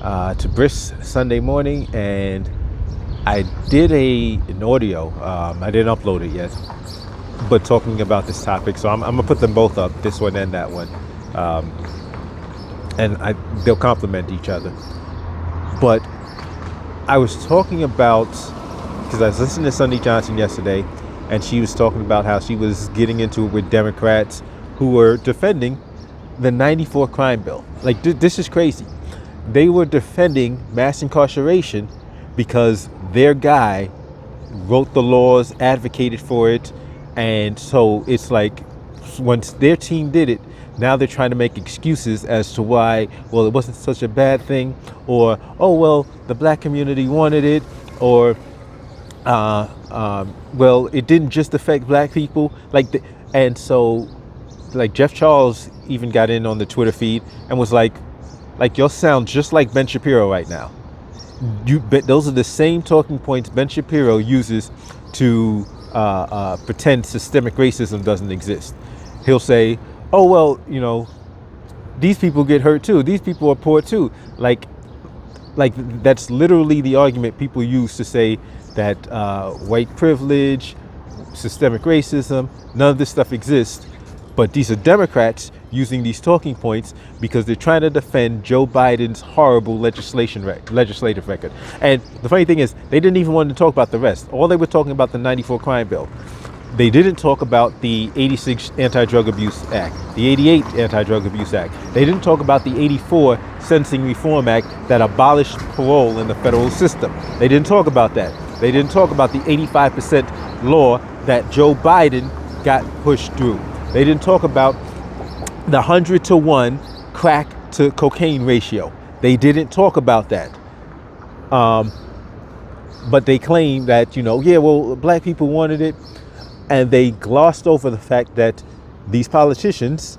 to Brisk Sunday morning, and I did an audio. I didn't upload it yet, but talking about this topic. So I'm gonna put them both up, this one and that one, and they'll complement each other. But I was talking about, because I was listening to Sonnie Johnson yesterday, and she was talking about how she was getting into it with Democrats who were defending the 94 crime bill. Like, this is crazy. They were defending mass incarceration because their guy wrote the laws, advocated for it. And so it's like, once their team did it, now they're trying to make excuses as to why, well, it wasn't such a bad thing, or, oh, well, the black community wanted it, or, well, it didn't just affect black people. And so, like, Jeff Charles even got in on the Twitter feed and was like, y'all sound just like Ben Shapiro right now. Those are the same talking points Ben Shapiro uses to pretend systemic racism doesn't exist. He'll say, oh, well, these people get hurt too. These people are poor too. Like that's literally the argument people use to say that white privilege, systemic racism, none of this stuff exists. But these are Democrats using these talking points because they're trying to defend Joe Biden's horrible legislative record. And the funny thing is, they didn't even want to talk about the rest. All they were talking about the 94 crime bill. They didn't talk about the 86 Anti-Drug Abuse Act, the 88 Anti-Drug Abuse Act. They didn't talk about the 84 Sentencing Reform Act that abolished parole in the federal system. They didn't talk about that. They didn't talk about the 85% law that Joe Biden got pushed through. They didn't talk about the 100-to-1 crack to cocaine ratio. They didn't talk about that. But they claim that, yeah, well, black people wanted it. And they glossed over the fact that these politicians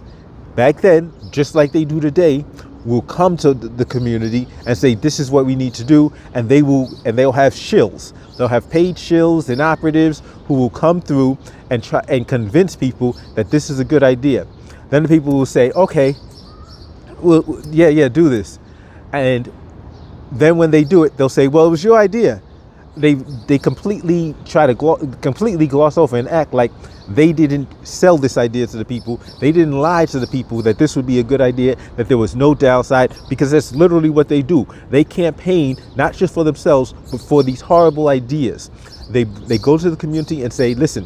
back then, just like they do today, will come to the community and say, this is what we need to do. And they'll have shills. They'll have paid shills and operatives who will come through and try and convince people that this is a good idea. Then the people will say, okay, well, yeah, do this. And then when they do it, they'll say, well, it was your idea. They completely try to completely gloss over and act like they didn't sell this idea to the people. They didn't lie to the people that this would be a good idea, that there was no downside, because that's literally what they do. They campaign not just for themselves, but for these horrible ideas. They go to the community and say, listen,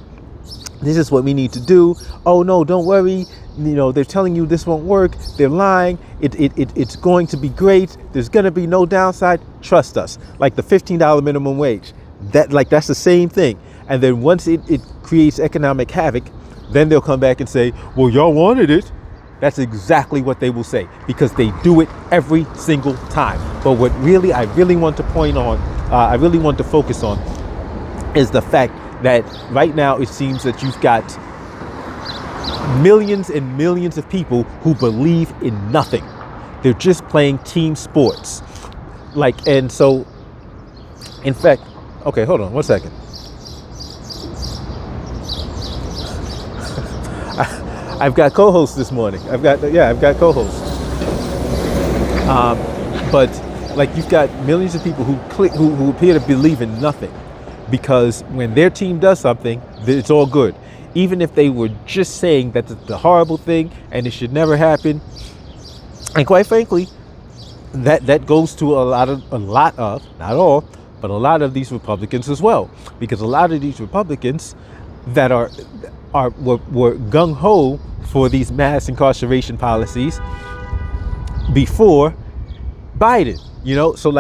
this is what we need to do. Oh, no, don't worry. They're telling you this won't work. They're lying. It's going to be great. There's going to be no downside. Trust us. Like the $15 minimum wage. That's the same thing. And then once it creates economic havoc, then they'll come back and say, well, y'all wanted it. That's exactly what they will say, because they do it every single time. But what I really want to point on, I really want to focus on, is the fact that right now it seems that you've got millions and millions of people who believe in nothing. They're just playing team sports. And so, in fact, okay, hold on one second. I've got co-hosts this morning. I've got co-hosts. But you've got millions of people who appear to believe in nothing, because when their team does something, it's all good. Even if they were just saying that it's a horrible thing and it should never happen. And quite frankly, that goes to a lot of, not all, but a lot of these Republicans as well. Because a lot of these Republicans that were gung-ho for these mass incarceration policies before Biden, so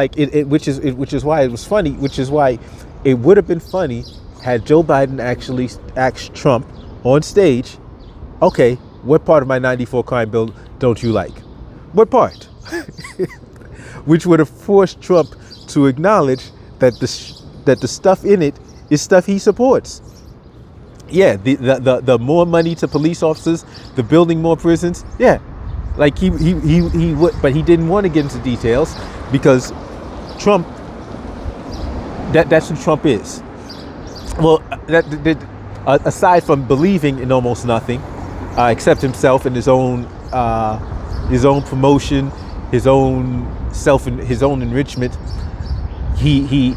which is why it was funny, which is why it would have been funny had Joe Biden actually asked Trump on stage, okay, what part of my 94 crime bill don't you like? What part? Which would have forced Trump to acknowledge that the stuff in it is stuff he supports. Yeah, the more money to police officers, the building more prisons. Yeah, he would, but he didn't want to get into details because Trump. That's who Trump is. Well, aside from believing in almost nothing, except himself and his own promotion, his own his own enrichment. He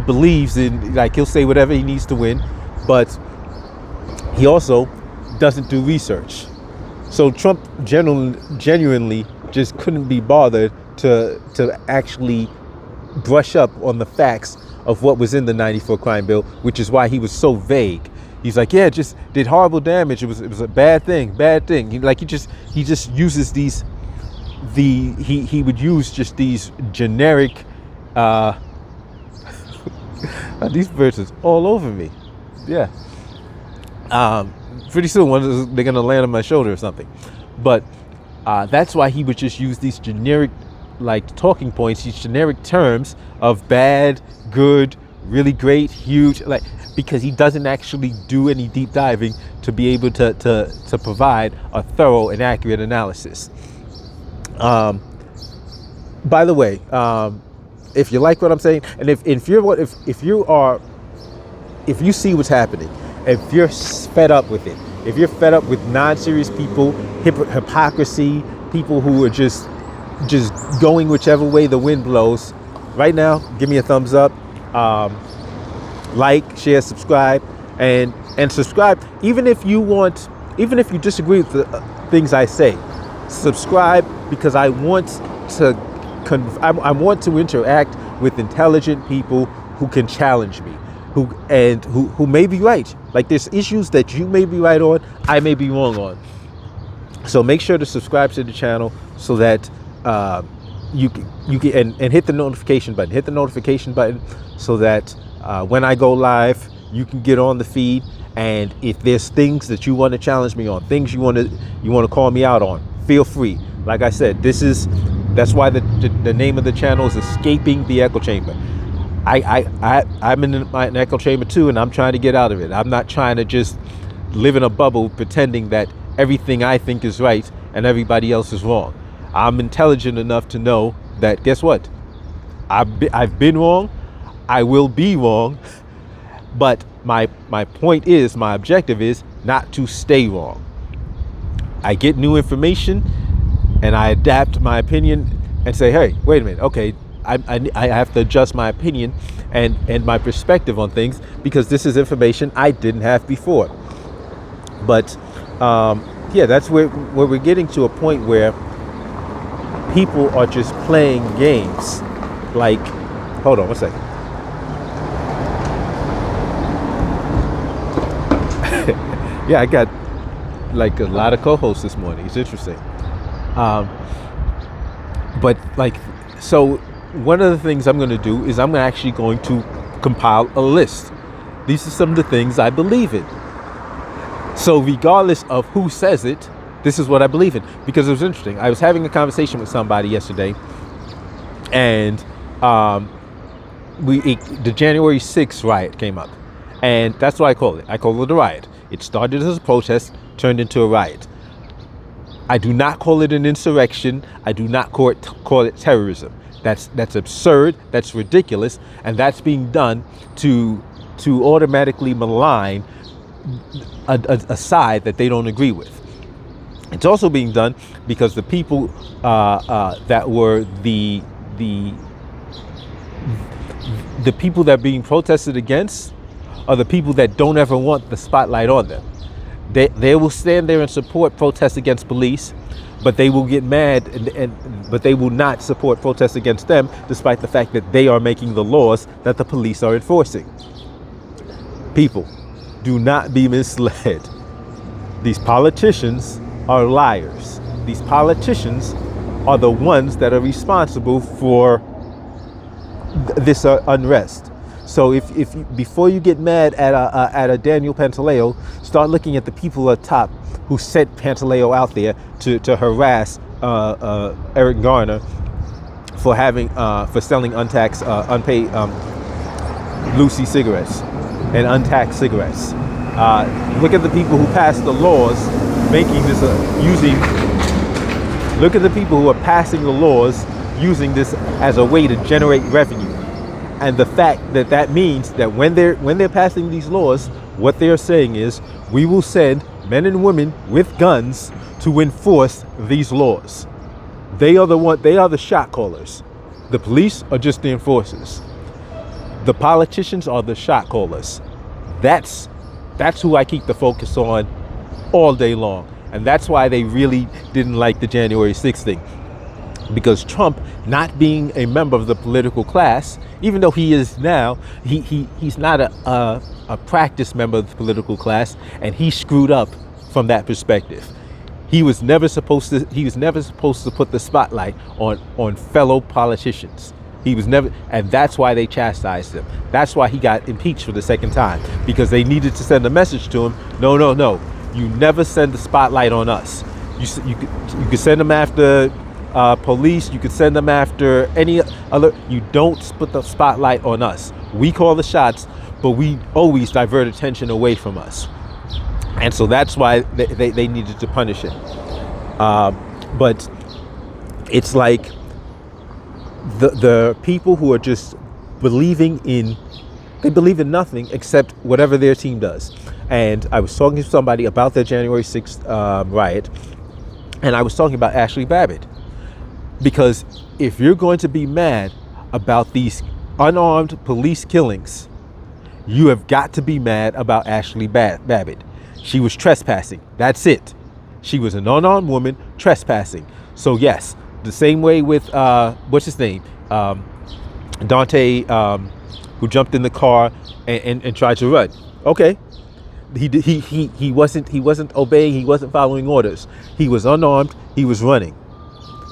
believes in, like, he'll say whatever he needs to win, but he also doesn't do research. So Trump genuinely just couldn't be bothered to actually brush up on the facts of what was in the 94 crime bill, which is why he was so vague. He's like, yeah, it just did horrible damage. It was a bad thing. He just uses these, he would use just these generic, these verses all over me. Yeah. Pretty soon they're gonna land on my shoulder or something. But that's why he would just use these generic, like, talking points, these generic terms of bad, good, really great, huge, like, because he doesn't actually do any deep diving to be able to provide a thorough and accurate analysis. By the way, if you like what I'm saying, and if you see what's happening, if you're fed up with it, if you're fed up with non-serious people, hypocrisy, people who are just going whichever way the wind blows, right now, give me a thumbs up, like, share, subscribe, and subscribe. Even if you disagree with the things I say, subscribe, because I want to interact with intelligent people who can challenge me, who may be right. Like, there's issues that you may be right on, I may be wrong on. So make sure to subscribe to the channel so that you can and hit the notification button. Hit the notification button so that when I go live, you can get on the feed. And if there's things that you want to challenge me on, things you want to call me out on, feel free. Like I said, that's why the name of the channel is Escaping the Echo Chamber. I'm in an echo chamber too, and I'm trying to get out of it. I'm not trying to just live in a bubble pretending that everything I think is right and everybody else is wrong. I'm intelligent enough to know that, guess what? I've been wrong. I will be wrong. But my point is, my objective is not to stay wrong. I get new information and I adapt my opinion and say, hey, wait a minute. Okay, I have to adjust my opinion and my perspective on things because this is information I didn't have before. But yeah, that's where we're getting to a point where people are just playing games. Like, hold on one second. Yeah, I got like a lot of co-hosts this morning. It's interesting. But like, so one of the things I'm going to do is I'm actually going to compile a list. These are some of the things I believe in. So regardless of who says it, this is what I believe in. Because it was interesting. I was having a conversation with somebody yesterday, and the January 6th riot came up. And that's what I call it. I call it a riot. It started as a protest, turned into a riot. I do not call it an insurrection. I do not call it terrorism. That's absurd. That's ridiculous, and that's being done to automatically malign a side that they don't agree with. It's also being done because the people that were the people that are being protested against are the people that don't ever want the spotlight on them. They will stand there and support protests against police, but they will get mad but they will not support protests against them, despite the fact that they are making the laws that the police are enforcing. People, do not be misled. These politicians are liars. These politicians are the ones that are responsible for this unrest. So if before you get mad at a Daniel Pantaleo, start looking at the people at top who sent Pantaleo out there to harass Eric Garner for selling unpaid Lucy cigarettes and untaxed cigarettes. Look at the people who passed the laws making this Look at the people who are passing the laws using this as a way to generate revenue. And the fact that means that when they're passing these laws, what they're saying is, we will send men and women with guns to enforce these laws. They are the shot callers. The police are just the enforcers. The politicians are the shot callers. That's who I keep the focus on all day long. And that's why they really didn't like the January 6th thing. Because Trump, not being a member of the political class, even though he is now, he's not a practiced member of the political class, and he screwed up from that perspective. He was never supposed to put the spotlight on fellow politicians. He was never, and that's why they chastised him. That's why he got impeached for the second time, because they needed to send a message to him. No, you never send the spotlight on us. You could send them after police. You could send them after any other. You don't put the spotlight on us. We call the shots, but we always divert attention away from us. And so that's why they needed to punish it. But it's like the people who are just they believe in nothing except whatever their team does. And I was talking to somebody about the January 6th riot, and I was talking about Ashley Babbitt. Because if you're going to be mad about these unarmed police killings, you have got to be mad about Ashley Babbitt. She was trespassing. That's it. She was an unarmed woman trespassing. So yes, the same way with what's his name, Dante, who jumped in the car and tried to run. Okay, he wasn't obeying. He wasn't following orders. He was unarmed. He was running.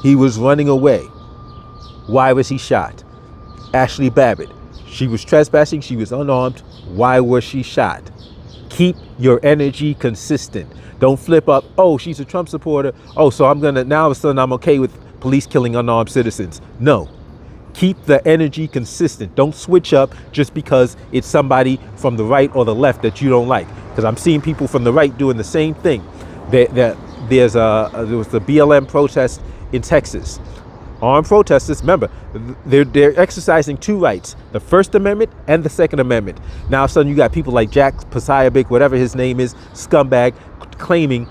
He was running away. Why was he shot? Ashley Babbitt. She was trespassing. She was unarmed. Why was she shot? Keep your energy consistent. Don't flip up. Oh, she's a Trump supporter. Oh, so now all of a sudden I'm okay with police killing unarmed citizens. No. Keep the energy consistent. Don't switch up just because it's somebody from the right or the left that you don't like. Because I'm seeing people from the right doing the same thing. There was the BLM protest in Texas. Armed protesters, remember, they're exercising two rights, the First Amendment and the Second Amendment. Now all of a sudden you got people like Jack Posobiec, whatever his name is, scumbag, claiming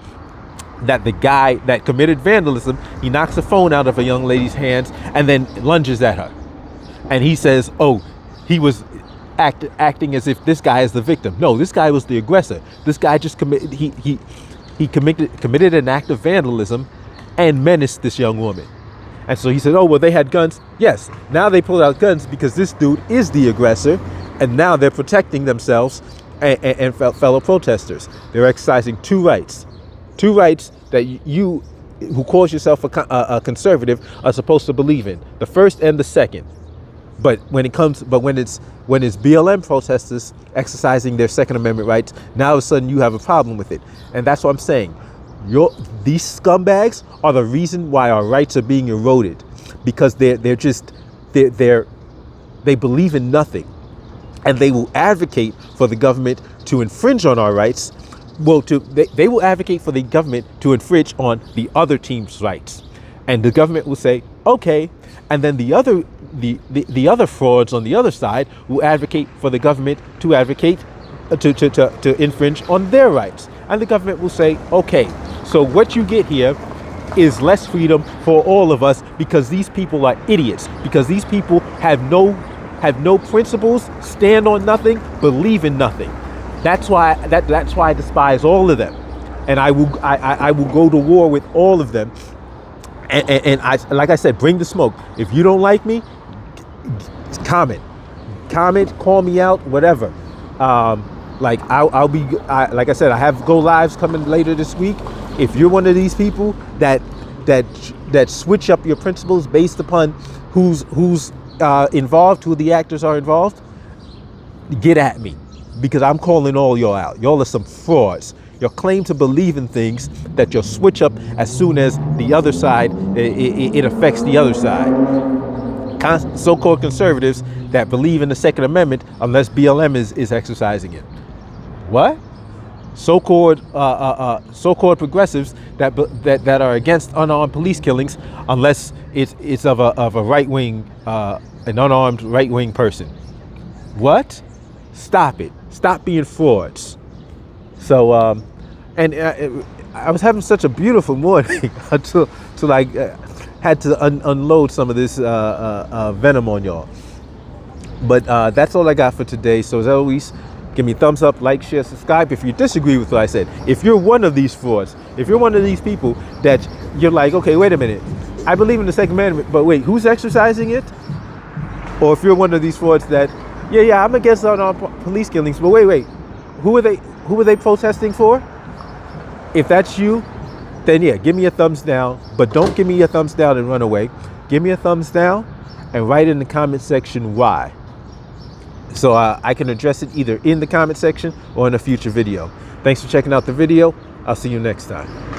that the guy that committed vandalism, he knocks a phone out of a young lady's hands and then lunges at her. And he says, oh, he was acting as if this guy is the victim. No, this guy was the aggressor. This guy just committed an act of vandalism and menaced this young woman. And so he said, oh, well, they had guns. Yes, now they pulled out guns because this dude is the aggressor, and now they're protecting themselves and fellow protesters. They're exercising two rights that you, who calls yourself a conservative, are supposed to believe in, the first and the second. But when it's BLM protesters exercising their Second Amendment rights, now all of a sudden you have a problem with it. And that's what I'm saying. These scumbags are the reason why our rights are being eroded, because they believe in nothing, and they will advocate for the government to infringe on our rights. Well, they will advocate for the government to infringe on the other team's rights, and the government will say okay, and then the other frauds on the other side will advocate for the government to infringe on their rights, and the government will say okay. So what you get here is less freedom for all of us, because these people are idiots, because these people have no principles, stand on nothing, believe in nothing. That's why I despise all of them, and I will go to war with all of them. And I, like I said, bring the smoke. If you don't like me, comment, call me out, whatever. Like I said, I have go lives coming later this week. If you're one of these people that switch up your principles based upon who's involved, who the actors are involved, get at me, because I'm calling all y'all out. Y'all are some frauds. You'll claim to believe in things that you'll switch up as soon as the other side, it affects the other side. So-called conservatives that believe in the Second Amendment unless BLM is exercising it. What? So-called progressives that are against unarmed police killings unless it's of a right-wing, an unarmed right-wing person. What? Stop it. Stop being frauds. So, I was having such a beautiful morning until I had to unload some of this venom on y'all. But that's all I got for today. So as always, give me a thumbs up, like, share, subscribe. If you disagree with what I said, if you're one of these frauds, if you're one of these people that you're like, okay, wait a minute, I believe in the Second Amendment, but wait, who's exercising it? Or if you're one of these frauds that, yeah, I'm against all police killings, but wait, who are they protesting for? If that's you, then yeah, give me a thumbs down, but don't give me a thumbs down and run away. Give me a thumbs down and write in the comment section why. So I can address it either in the comment section or in a future video. Thanks for checking out the video. I'll see you next time.